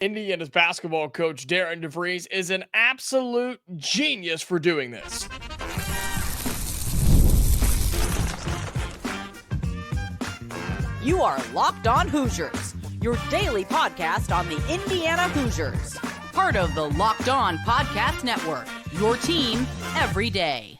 Indiana's basketball coach, Darren DeVries, is an absolute genius for doing this. You are Locked On Hoosiers, your daily podcast on the Indiana Hoosiers. Part of the Locked On Podcast Network, your team every day.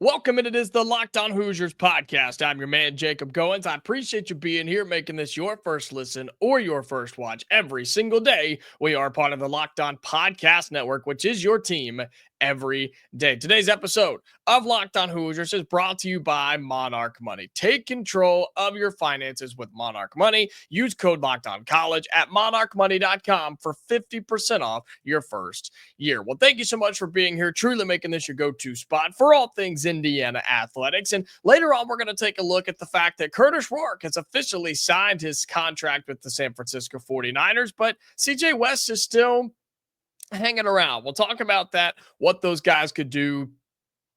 Welcome, and it is the Locked On Hoosiers podcast. I'm your man, Jacob Goins. I appreciate you being here, making this your first listen or your first watch every single day. We are part of the Locked On Podcast Network, which is your team every day. Today's episode of Locked On Hoosiers is brought to you by Monarch Money. Take control of your finances with Monarch Money. Use code LOCKEDONCollege at monarchmoney.com for 50% off your first year. Well, thank you so much for being here, truly making this your go-to spot for all things Indiana athletics. And later on, we're going to take a look at the fact that Kurtis Rourke has officially signed his contract with the San Francisco 49ers, but CJ West is still hanging around. We'll talk about that, what those guys could do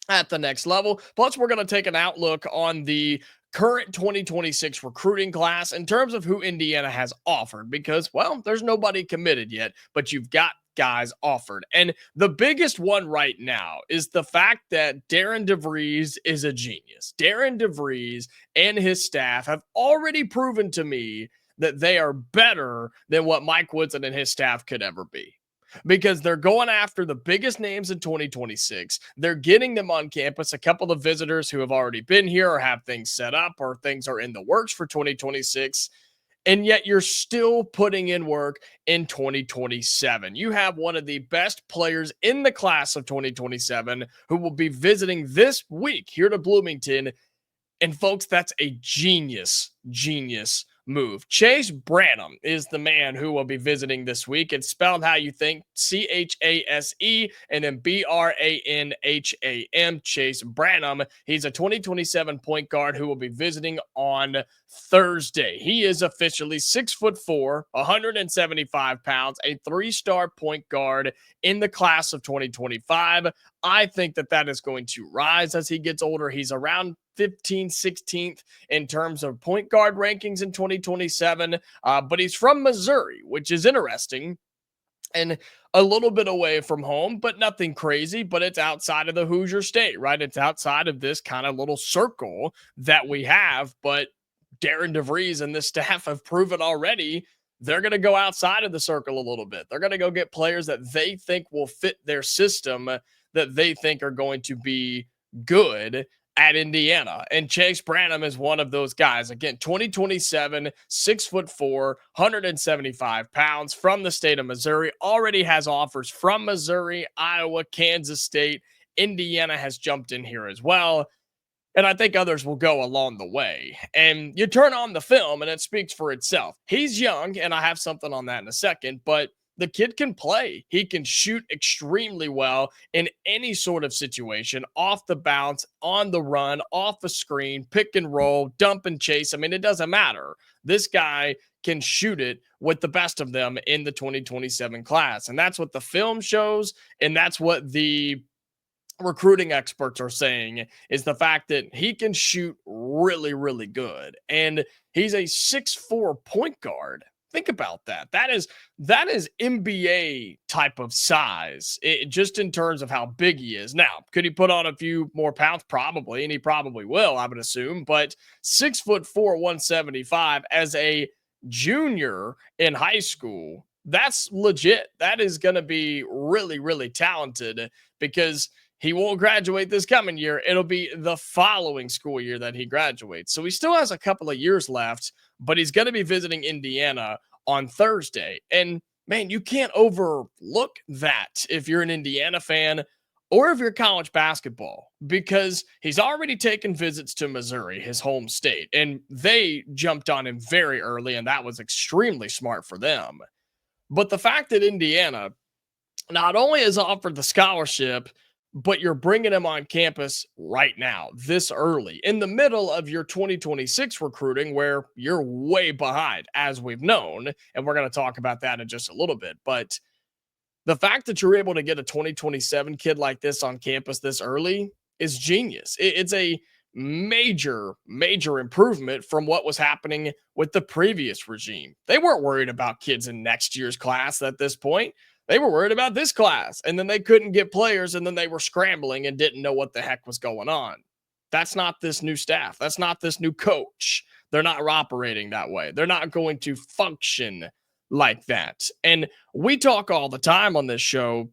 at the next level. Plus, we're going to take an outlook on the current 2026 recruiting class in terms of who Indiana has offered because, well, there's nobody committed yet, but you've got guys offered. And the biggest one right now is the fact that Darren Devries is a genius. Darren Devries and his staff have already proven to me that they are better than what Mike Woodson and his staff could ever be. Because they're going after the biggest names in 2026. They're getting them on campus. A couple of visitors who have already been here or have things set up or things are in the works for 2026. And yet you're still putting in work in 2027. You have one of the best players in the class of 2027 who will be visiting this week here to Bloomington. And folks, that's a genius move. Chase Branham is the man who will be visiting this week. It's spelled how you think, C-H-A-S-E and then B-R-A-N-H-A-M, Chase Branham. He's a 2027 point guard who will be visiting on Thursday. He is officially 6'4", 175 pounds, a 3-star point guard in the class of 2025. I think that is going to rise as he gets older. He's around 15th, 16th in terms of point guard rankings in 2027, but he's from Missouri, which is interesting and a little bit away from home, but nothing crazy, but it's outside of the Hoosier state, right? It's outside of this kind of little circle that we have, but Darren DeVries and this staff have proven already they're going to go outside of the circle a little bit. They're going to go get players that they think will fit their system, that they think are going to be good at Indiana. And Chase Branham is one of those guys. Again, 2027, 6'4", 175 pounds from the state of Missouri, already has offers from Missouri, Iowa, Kansas State. Indiana has jumped in here as well. And I think others will go along the way. And you turn on the film and it speaks for itself. He's young, and I have something on that in a second, but the kid can play. He can shoot extremely well in any sort of situation, off the bounce, on the run, off the screen, pick and roll, dump and chase. I mean, it doesn't matter. This guy can shoot it with the best of them in the 2027 class. And that's what the film shows, and that's what the recruiting experts are saying, is the fact that he can shoot really, really good. And he's a 6'4" point guard. Think about that. That is NBA type of size, just in terms of how big he is. Now, could he put on a few more pounds? Probably, and he probably will, I would assume. But 6'4", 175 as a junior in high school, that's legit. That is going to be really, really talented, because he won't graduate this coming year. It'll be the following school year that he graduates. So he still has a couple of years left, but he's going to be visiting Indiana on Thursday. And man, you can't overlook that if you're an Indiana fan or if you're college basketball, because he's already taken visits to Missouri, his home state, and they jumped on him very early, and that was extremely smart for them. But the fact that Indiana not only has offered the scholarship, but you're bringing him on campus right now, this early, in the middle of your 2026 recruiting, where you're way behind, as we've known, and we're going to talk about that in just a little bit. But the fact that you're able to get a 2027 kid like this on campus this early is genius. It's a major, major improvement from what was happening with the previous regime. They weren't worried about kids in next year's class at this point. They were worried about this class, and then they couldn't get players, and then they were scrambling and didn't know what the heck was going on. That's not this new staff. That's not this new coach. They're not operating that way. They're not going to function like that. And we talk all the time on this show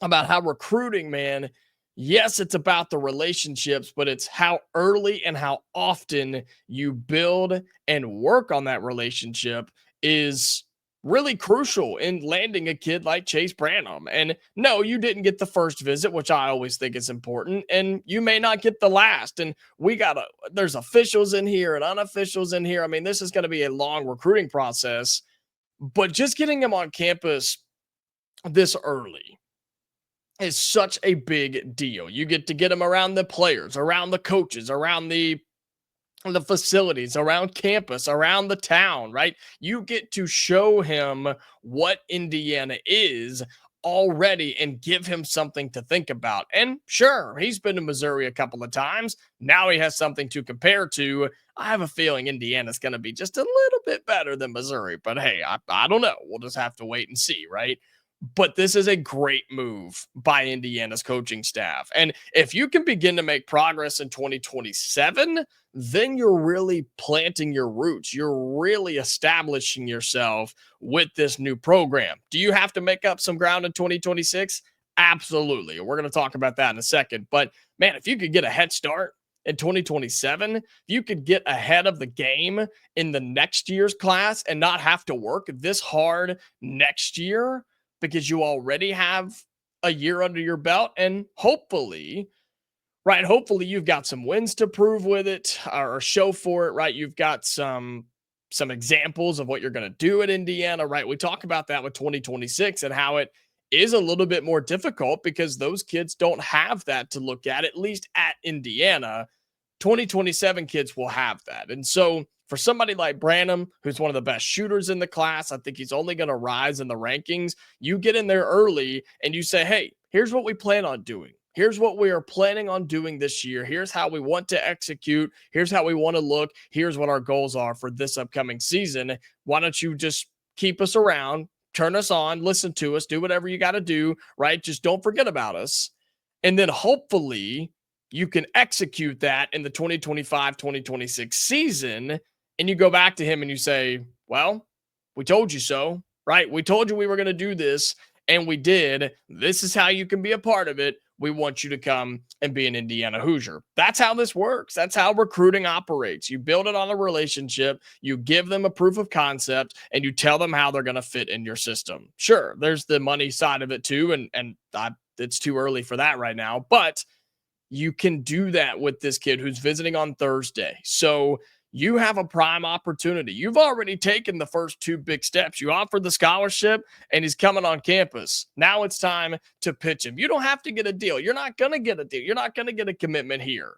about how recruiting, man, yes, it's about the relationships, but it's how early and how often you build and work on that relationship is really crucial in landing a kid like Chase Branham. And no, you didn't get the first visit, which I always think is important, and you may not get the last. And there's officials in here and unofficials in here. I mean, this is going to be a long recruiting process, but just getting him on campus this early is such a big deal. You get to get him around the players, around the coaches, around the facilities, around campus, around the town, right? You get to show him what Indiana is already and give him something to think about. And sure, he's been to Missouri a couple of times. Now he has something to compare to. I have a feeling Indiana's going to be just a little bit better than Missouri, but hey, I don't know. We'll just have to wait and see, right? But this is a great move by Indiana's coaching staff. And if you can begin to make progress in 2027, then you're really planting your roots. You're really establishing yourself with this new program. Do you have to make up some ground in 2026? Absolutely. We're going to talk about that in a second. But man, if you could get a head start in 2027, if you could get ahead of the game in the next year's class and not have to work this hard next year, because you already have a year under your belt, and hopefully you've got some wins to prove with it or show for it, right? You've got some examples of what you're going to do at Indiana, right? We talk about that with 2026 and how it is a little bit more difficult because those kids don't have that to look at least at Indiana. 2027 kids will have that. And so for somebody like Branham, who's one of the best shooters in the class, I think he's only going to rise in the rankings. You get in there early and you say, hey, here's what we plan on doing. Here's what we are planning on doing this year. Here's how we want to execute. Here's how we want to look. Here's what our goals are for this upcoming season. Why don't you just keep us around, turn us on, listen to us, do whatever you got to do, right? Just don't forget about us. And then hopefully you can execute that in the 2025-2026 season. And you go back to him and you say, well, we told you so, right? We told you we were going to do this, and we did. This is how you can be a part of it. We want you to come and be an Indiana Hoosier. That's how this works. That's how recruiting operates. You build it on a relationship, you give them a proof of concept, and you tell them how they're going to fit in your system. Sure, there's the money side of it too, and it's too early for that right now, but you can do that with this kid who's visiting on Thursday. So you have a prime opportunity. You've already taken the first two big steps. You offered the scholarship, and he's coming on campus. Now it's time to pitch him. You don't have to get a deal. You're not going to get a deal. You're not going to get a commitment here.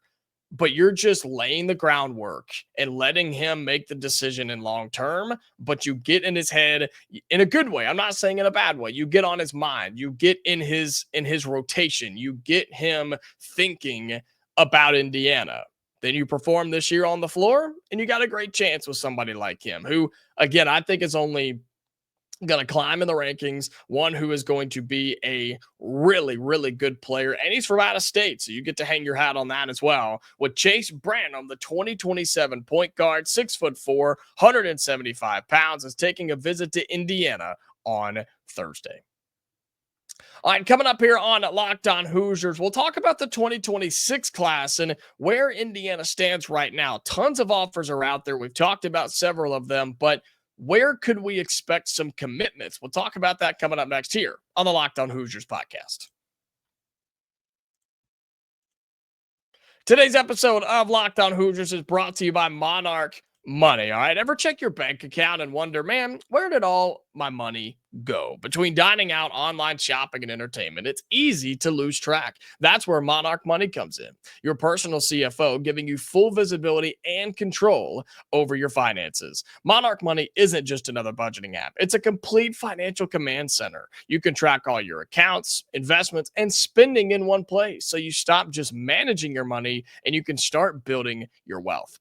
But you're just laying the groundwork and letting him make the decision in long term. But you get in his head in a good way. I'm not saying in a bad way. You get on his mind. You get in his rotation. You get him thinking about Indiana. Then you perform this year on the floor, and you got a great chance with somebody like him, who, again, I think is only going to climb in the rankings, one who is going to be a really, really good player, and he's from out of state, so you get to hang your hat on that as well. With Chase Branham, the 2027 point guard, 6'4", 175 pounds, is taking a visit to Indiana on Thursday. All right, coming up here on Locked On Hoosiers, we'll talk about the 2026 class and where Indiana stands right now. Tons of offers are out there. We've talked about several of them, but where could we expect some commitments? We'll talk about that coming up next here on the Locked On Hoosiers podcast. Today's episode of Locked On Hoosiers is brought to you by Monarch money. All right. Ever check your bank account and wonder, man, where did all my money go? Between dining out, online shopping, and entertainment, it's easy to lose track. That's where Monarch Money comes in. Your personal CFO giving you full visibility and control over your finances. Monarch Money isn't just another budgeting app, it's a complete financial command center. You can track all your accounts, investments, and spending in one place. So you stop just managing your money and you can start building your wealth.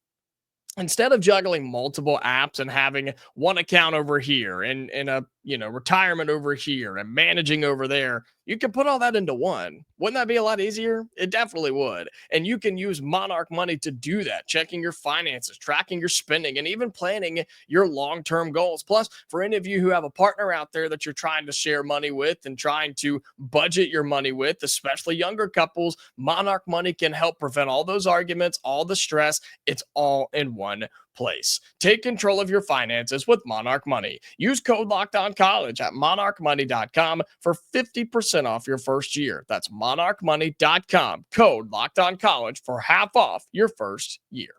Instead of juggling multiple apps and having one account over here and a retirement over here and managing over there, you can put all that into one. Wouldn't that be a lot easier? It definitely would. And you can use Monarch Money to do that, checking your finances, tracking your spending, and even planning your long-term goals. Plus, for any of you who have a partner out there that you're trying to share money with and trying to budget your money with, especially younger couples, Monarch Money can help prevent all those arguments, all the stress. It's all in one place. Take control of your finances with Monarch Money. Use code LOCKEDONCollege at monarchmoney.com for 50% off your first year. That's monarchmoney.com. Code LOCKEDONCollege for half off your first year.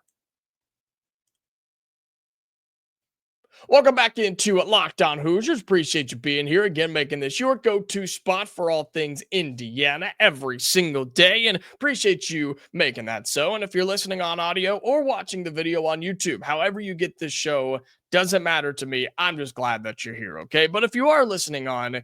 Welcome back into Locked On Hoosiers. Appreciate you being here again, making this your go-to spot for all things Indiana every single day, and appreciate you making that so. And if you're listening on audio or watching the video on YouTube, however you get this show, doesn't matter to me. I'm just glad that you're here, okay? But if you are listening on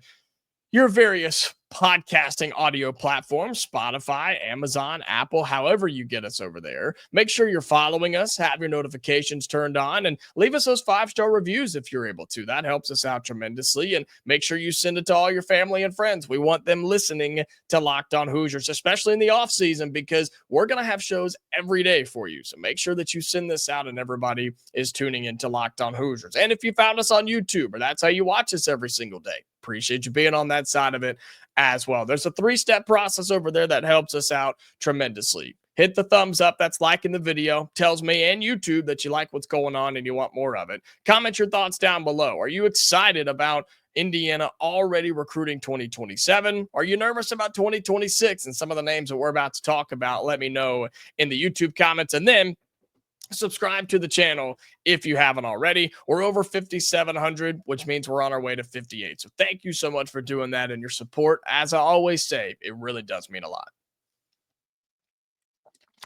your various podcasting audio platforms, Spotify, Amazon, Apple, however you get us over there, make sure you're following us, have your notifications turned on, and leave us those 5-star reviews if you're able to. That helps us out tremendously. And make sure you send it to all your family and friends. We want them listening to Locked On Hoosiers, especially in the off season, because we're going to have shows every day for you. So make sure that you send this out and everybody is tuning into Locked On Hoosiers. And if you found us on YouTube, or that's how you watch us every single day, appreciate you being on that side of it as well. There's a 3-step process over there that helps us out tremendously. Hit the thumbs up. That's liking the video. Tells me and YouTube that you like what's going on and you want more of it. Comment your thoughts down below. Are you excited about Indiana already recruiting 2027? Are you nervous about 2026 and some of the names that we're about to talk about? Let me know in the YouTube comments. And then subscribe to the channel if you haven't already. We're over 5,700, which means we're on our way to 58. So thank you so much for doing that and your support. As I always say, it really does mean a lot.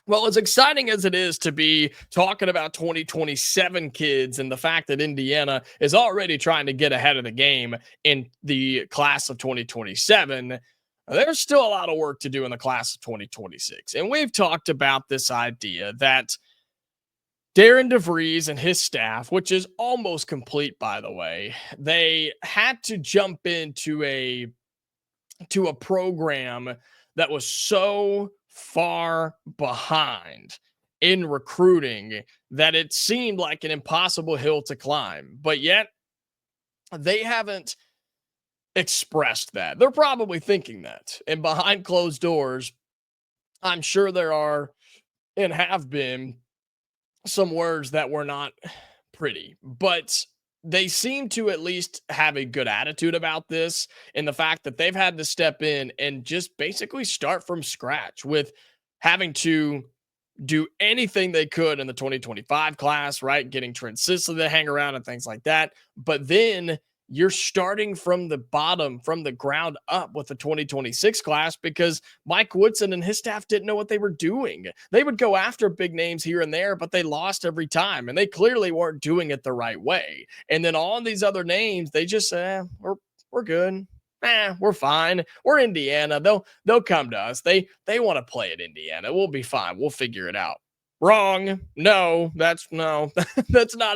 Well, as exciting as it is to be talking about 2027 kids and the fact that Indiana is already trying to get ahead of the game in the class of 2027, there's still a lot of work to do in the class of 2026. And we've talked about this idea that Darren DeVries and his staff, which is almost complete, by the way, they had to jump into a program that was so far behind in recruiting that it seemed like an impossible hill to climb. But yet, they haven't expressed that. They're probably thinking that. And behind closed doors, I'm sure there are and have been some words that were not pretty, but they seem to at least have a good attitude about this, and the fact that they've had to step in and just basically start from scratch with having to do anything they could in the 2025 class, right? Getting Trent Sisley to hang around and things like that. But then you're starting from the bottom, from the ground up with the 2026 class, because Mike Woodson and his staff didn't know what they were doing. They would go after big names here and there, but they lost every time, and they clearly weren't doing it the right way. And then all these other names, they just we're good. We're fine. We're Indiana. They'll come to us. They want to play at Indiana. We'll be fine. We'll figure it out. Wrong. No, that's not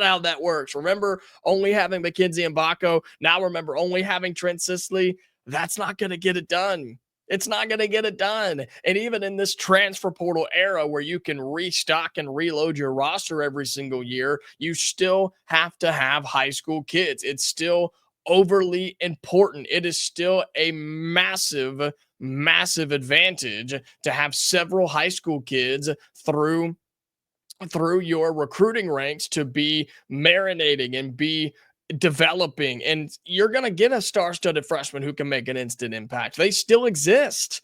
how that works. Remember only having McKenzie and Baco. Now remember only having Trent Sisley. That's not going to get it done. It's not going to get it done. And even in this transfer portal era where you can restock and reload your roster every single year, you still have to have high school kids. It's still overly important. It is still a massive advantage to have several high school kids through your recruiting ranks to be marinating and be developing. And you're going to get a star-studded freshman who can make an instant impact. They still exist,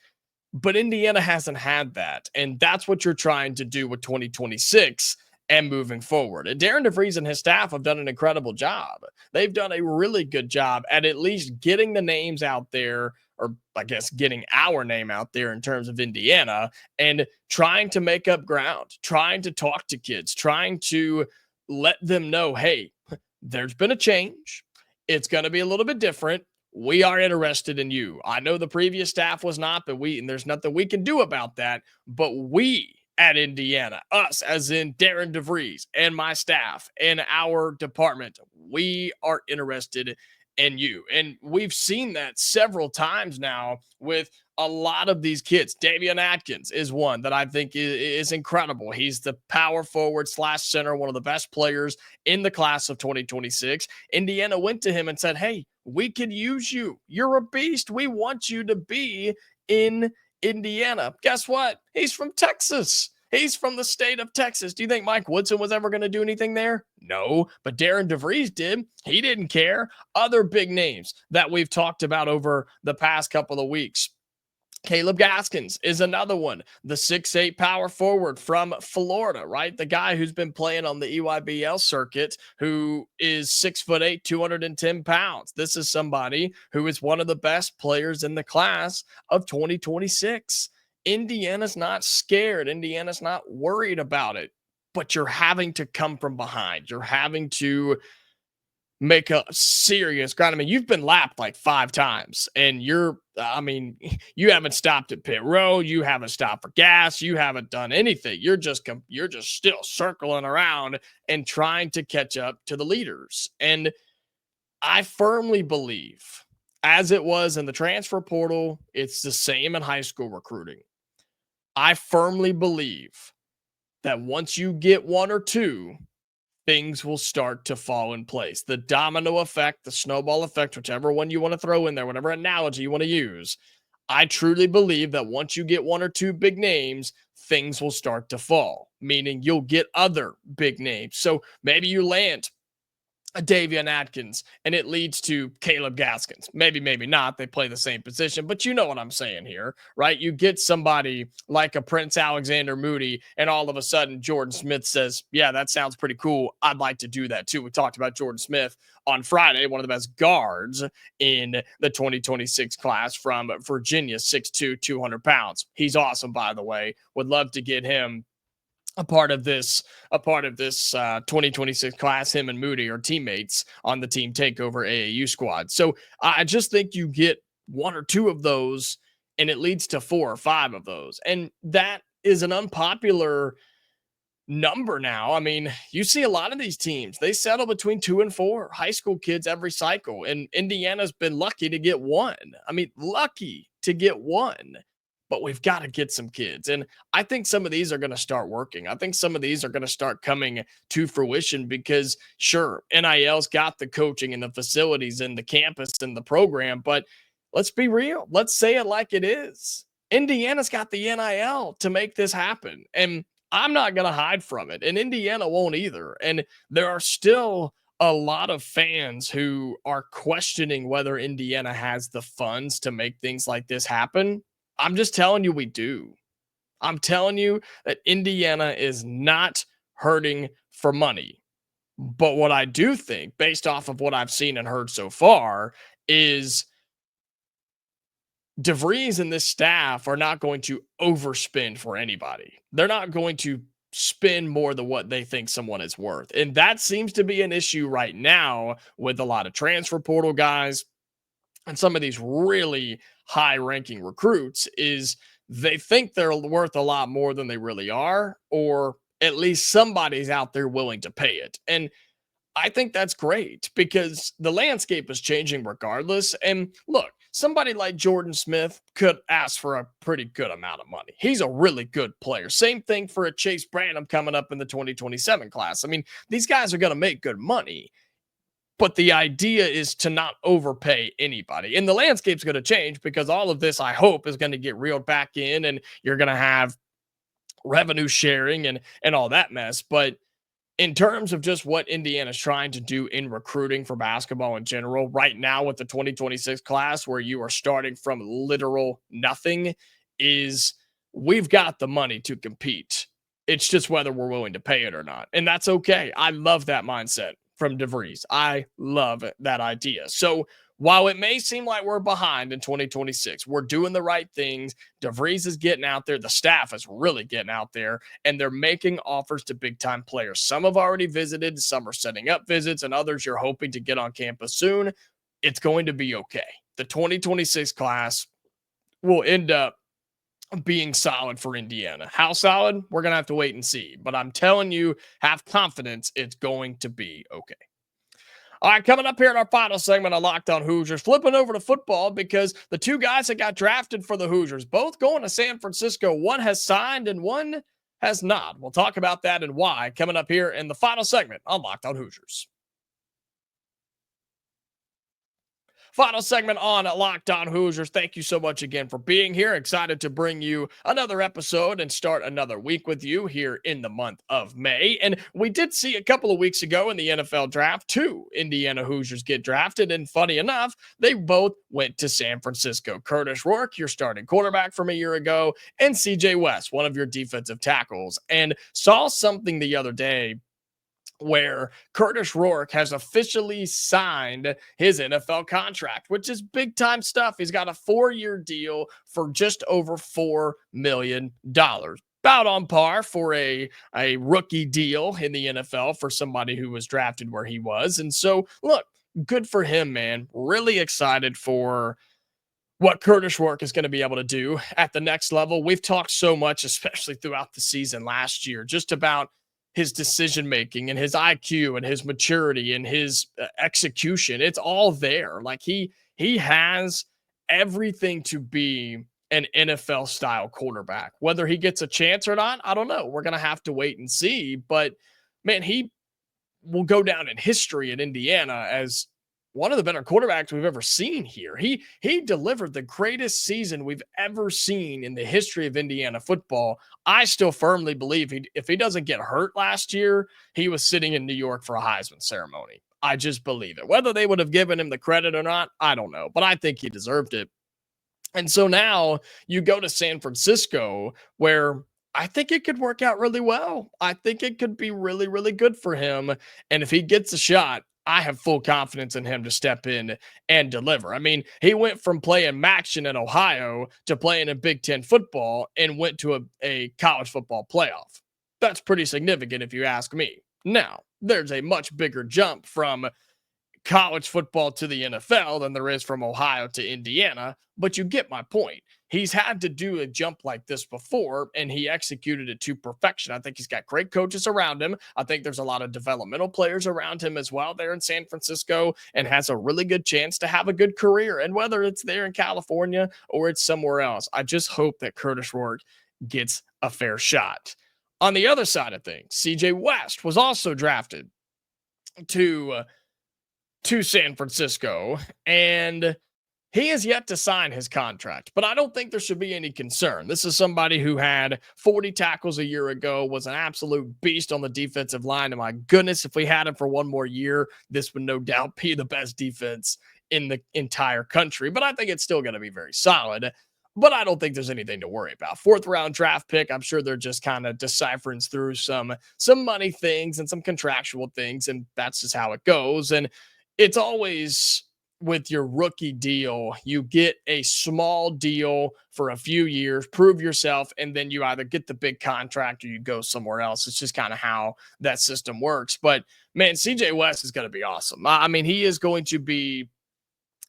but Indiana hasn't had that. And that's what you're trying to do with 2026. and moving forward. And Darren DeVries and his staff have done an incredible job. They've done a really good job at least getting the names out there, or I guess getting our name out there in terms of Indiana, and trying to make up ground, trying to talk to kids, trying to let them know, hey, there's been a change. It's going to be a little bit different. We are interested in you. I know the previous staff was not, and there's nothing we can do about that. But we at Indiana, us as in Darren DeVries and my staff and our department, we are interested in you. And we've seen that several times now with a lot of these kids. Davion Adkins is one that I think is incredible. He's the power forward / center, one of the best players in the class of 2026. Indiana went to him and said, hey, we can use you. You're a beast. We want you to be in Indiana. Guess what? He's from Texas. He's from the state of Texas. Do you think Mike Woodson was ever going to do anything there? No, but Darren DeVries did. He didn't care. Other big names that we've talked about over the past couple of weeks. Caleb Gaskins is another one, the 6'8" power forward from Florida, right? The guy who's been playing on the EYBL circuit, who is 6'8", 210 pounds. This is somebody who is one of the best players in the class of 2026. Indiana's not scared. Indiana's not worried about it, but you're having to come from behind. You're having to make a serious grind. I mean, you've been lapped like 5 times and you haven't stopped at pit road. You haven't stopped for gas. You haven't done anything. You're just still circling around and trying to catch up to the leaders. And I firmly believe, as it was in the transfer portal, it's the same in high school recruiting. I firmly believe that once you get 1 or 2, things will start to fall in place. The domino effect, the snowball effect, whichever one you want to throw in there, whatever analogy you want to use. I truly believe that once you get 1 or 2 big names, things will start to fall, meaning you'll get other big names. So maybe you land a Davion Adkins and it leads to Caleb Gaskins. Maybe not. They play the same position, but you know what I'm saying here, right? You get somebody like a Prince Alexander Moody and all of a sudden Jordan Smith says, yeah, that sounds pretty cool. I'd like to do that too. We talked about Jordan Smith on Friday, one of the best guards in the 2026 class from Virginia, 6'2", 200 pounds. He's awesome, by the way. Would love to get him a part of this 2026 class. Him and Moody are teammates on the Team Takeover AAU squad. So I just think you get 1 or 2 of those and it leads to 4 or 5 of those. And that is an unpopular number now. I mean, you see a lot of these teams, they settle between 2 and 4 high school kids every cycle. And Indiana's been lucky to get 1. I mean, lucky to get 1. But we've got to get some kids. And I think some of these are going to start working. I think some of these are going to start coming to fruition because, sure, NIL's got the coaching and the facilities and the campus and the program, but let's be real. Let's say it like it is. Indiana's got the NIL to make this happen. And I'm not going to hide from it. And Indiana won't either. And there are still a lot of fans who are questioning whether Indiana has the funds to make things like this happen. I'm just telling you we do. I'm telling you that Indiana is not hurting for money. But what I do think, based off of what I've seen and heard so far, is DeVries and this staff are not going to overspend for anybody. They're not going to spend more than what they think someone is worth. And that seems to be an issue right now with a lot of transfer portal guys and some of these really high-ranking recruits, is they think they're worth a lot more than they really are, or at least somebody's out there willing to pay it. And I think that's great because the landscape is changing regardless. And look, somebody like Jordan Smith could ask for a pretty good amount of money. He's a really good player. Same thing for a Chase Branham coming up in the 2027 class. I mean, these guys are going to make good money. But the idea is to not overpay anybody. And the landscape's going to change because all of this, I hope, is going to get reeled back in and you're going to have revenue sharing and all that mess. But in terms of just what Indiana's trying to do in recruiting for basketball in general, right now with the 2026 class where you are starting from literal nothing, is we've got the money to compete It's just whether we're willing to pay it or not. And that's okay. I love that mindset from DeVries. I love that idea. So while it may seem like we're behind in 2026, we're doing the right things. DeVries is getting out there. The staff is really getting out there, and they're making offers to big-time players. Some have already visited. Some are setting up visits, and others you're hoping to get on campus soon. It's going to be okay. The 2026 class will end up being solid for Indiana. How solid? We're going to have to wait and see. But I'm telling you, have confidence it's going to be okay. All right, coming up here in our final segment of Locked On Hoosiers, flipping over to football because the two guys that got drafted for the Hoosiers, both going to San Francisco. One has signed and one has not. We'll talk about that and why coming up here in the final segment on Locked On Hoosiers. Final segment on Locked On Hoosiers. Thank you so much again for being here. Excited to bring you another episode and start another week with you here in the month of May. And we did see a couple of weeks ago in the NFL draft, 2 Indiana Hoosiers get drafted. And funny enough, they both went to San Francisco. Kurtis Rourke, your starting quarterback from a year ago, and CJ West, one of your defensive tackles. And saw something the other day where Kurtis Rourke has officially signed his NFL contract, which is big time stuff. He's got a 4-year deal for just over $4 million. About on par for a rookie deal in the NFL for somebody who was drafted where he was. And so, look, good for him, man. Really excited for what Kurtis Rourke is going to be able to do at the next level. We've talked so much, especially throughout the season last year, just about his decision making and his IQ and his maturity and his execution. It's all there. Like he has everything to be an NFL style quarterback. Whether he gets a chance or not, I don't know. We're going to have to wait and see. But man, he will go down in history in Indiana as one of the better quarterbacks we've ever seen here. He delivered the greatest season we've ever seen in the history of Indiana football. I still firmly believe if he doesn't get hurt last year, he was sitting in New York for a Heisman ceremony. I just believe it. Whether they would have given him the credit or not, I don't know, but I think he deserved it. And so now you go to San Francisco, where I think it could work out really well. I think it could be really, really good for him. And if he gets a shot, I have full confidence in him to step in and deliver. I mean, he went from playing Maction in Ohio to playing in Big Ten football and went to a college football playoff. That's pretty significant if you ask me. Now, there's a much bigger jump from college football to the NFL than there is from Ohio to Indiana, but you get my point. He's had to do a jump like this before, and he executed it to perfection. I think he's got great coaches around him. I think there's a lot of developmental players around him as well there in San Francisco, and has a really good chance to have a good career. And whether it's there in California or it's somewhere else, I just hope that Kurtis Rourke gets a fair shot. On the other side of things, CJ West was also drafted to San Francisco, and he has yet to sign his contract, but I don't think there should be any concern. This is somebody who had 40 tackles a year ago, was an absolute beast on the defensive line. And my goodness, if we had him for one more year, this would no doubt be the best defense in the entire country. But I think it's still going to be very solid. But I don't think there's anything to worry about. 4th round draft pick. I'm sure they're just kind of deciphering through some money things and some contractual things, and that's just how it goes. And it's always with your rookie deal, you get a small deal for a few years, prove yourself, and then you either get the big contract or you go somewhere else. It's just kind of how that system works. But man, CJ West is going to be awesome. I mean, he is going to be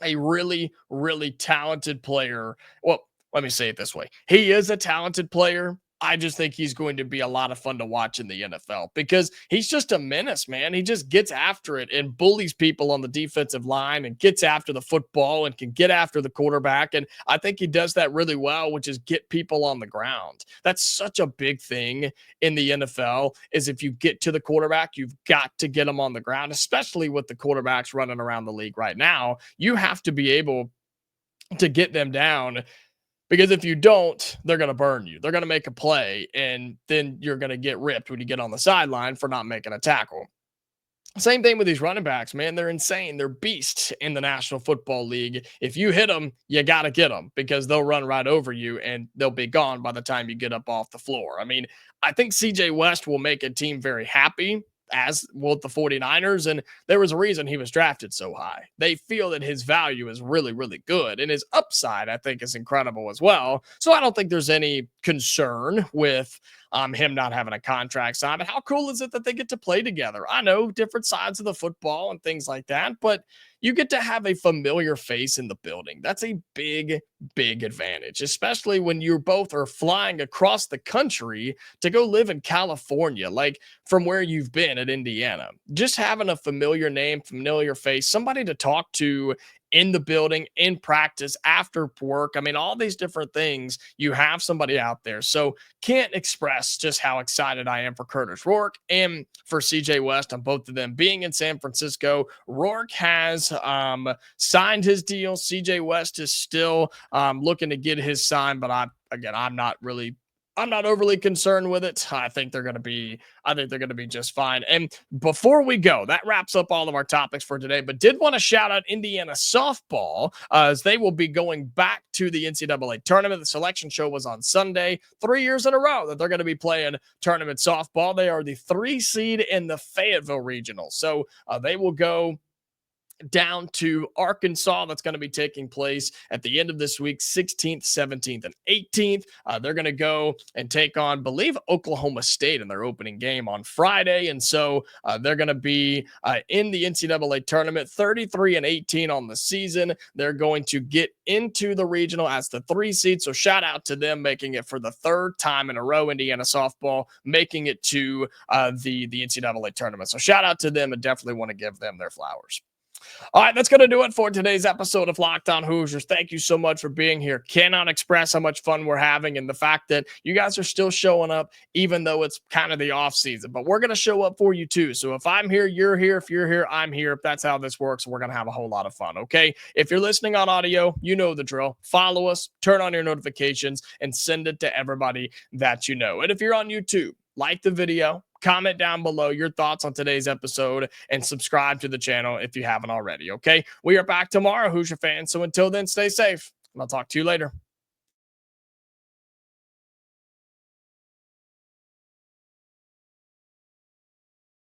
a really, really talented player. Well, let me say it this way. He is a talented player. I just think he's going to be a lot of fun to watch in the NFL because he's just a menace, man. He just gets after it and bullies people on the defensive line and gets after the football and can get after the quarterback. And I think he does that really well, which is get people on the ground. That's such a big thing in the NFL is if you get to the quarterback, you've got to get them on the ground, especially with the quarterbacks running around the league right now. You have to be able to get them down, because if you don't, they're going to burn you. They're going to make a play, and then you're going to get ripped when you get on the sideline for not making a tackle. Same thing with these running backs, man. They're insane. They're beasts in the National Football League. If you hit them, you got to get them because they'll run right over you and they'll be gone by the time you get up off the floor. I mean, I think CJ West will make a team very happy, as will the 49ers. And there was a reason he was drafted so high. They feel that his value is really, really good. And his upside, I think, is incredible as well. So I don't think there's any concern with him not having a contract signed. But how cool is it that they get to play together? I know different sides of the football and things like that, but you get to have a familiar face in the building. That's a big, big advantage, especially when you both are flying across the country to go live in California, like from where you've been at Indiana. Just having a familiar name, familiar face, somebody to talk to in the building, in practice, after work. I mean, all these different things, you have somebody out there. So can't express just how excited I am for Kurtis Rourke and for CJ West on both of them being in San Francisco. Rourke has signed his deal. CJ West is still looking to get his sign, but I'm not overly concerned with it. I think they're going to be just fine. And before we go, that wraps up all of our topics for today, but did want to shout out Indiana softball as they will be going back to the NCAA tournament. The selection show was on Sunday, 3 years in a row that they're going to be playing tournament softball. They are the 3 seed in the Fayetteville regional. So they will go down to Arkansas. That's going to be taking place at the end of this week, 16th, 17th, and 18th. They're going to go and take on, believe, Oklahoma State in their opening game on Friday. And so they're going to be in the NCAA tournament, 33-18 on the season. They're going to get into the regional as the 3 seed. So shout out to them making it for the 3rd time in a row, Indiana softball, making it to the NCAA tournament. So shout out to them and definitely want to give them their flowers. All right, that's going to do it for today's episode of Locked On Hoosiers. Thank you so much for being here. Cannot express how much fun we're having and the fact that you guys are still showing up, even though it's kind of the off season. But we're going to show up for you too. So if I'm here, you're here. If you're here, I'm here. If that's how this works, we're going to have a whole lot of fun, okay? If you're listening on audio, you know the drill. Follow us, turn on your notifications, and send it to everybody that you know. And if you're on YouTube, like the video, comment down below your thoughts on today's episode, and subscribe to the channel if you haven't already, okay? We are back tomorrow, Hoosier fans. So until then, stay safe, and I'll talk to you later.